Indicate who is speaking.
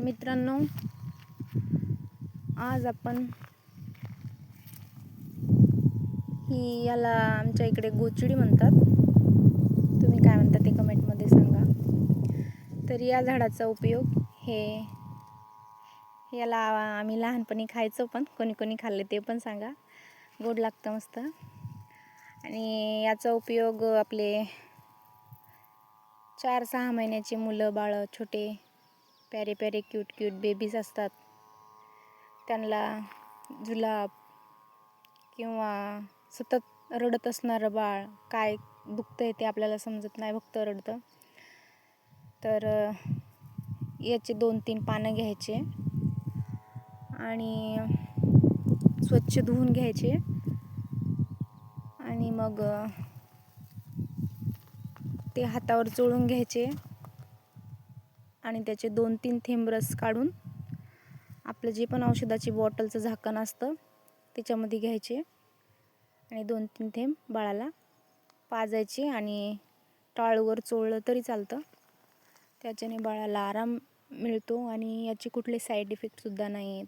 Speaker 1: मित्रांनो, आज आपण याला आमच्या इकडे गोचिडी म्हणतात. तुम्ही काय म्हणता ते कमेंटमध्ये सांगा. तर या झाडाचा उपयोग याला आम्ही लहानपणी खायचो, पण कोणी कोणी खाल्ले ते पण सांगा. गोड लागतं मस्त. आणि याचा उपयोग आपले 4-6 महिन्याचे मुलं बाळ, छोटे प्यारे प्यारे क्यूट बेबीज असतात, त्यांना जुलाब किंवा सतत रडत असणारं बाळ, काय दुखतंय ते आपल्याला समजत नाही, फक्त रडतं, तर याचे 2-3 पानं घ्यायचे आणि स्वच्छ धुवून घ्यायचे आणि मग ते हातावर चोळून घ्यायचे आणि त्याचे 2-3 थेंब रस काढून आपलं जे पण औषधाची बॉटलचं झाकण असतं त्याच्यामध्ये घ्यायचे आणि 2-3 थेंब बाळाला पाजायचे आणि टाळूवर चोळलं तरी चालतं. त्याच्याने बाळाला आराम मिळतो आणि याचे कुठले साईड इफेक्टसुद्धा नाही आहेत.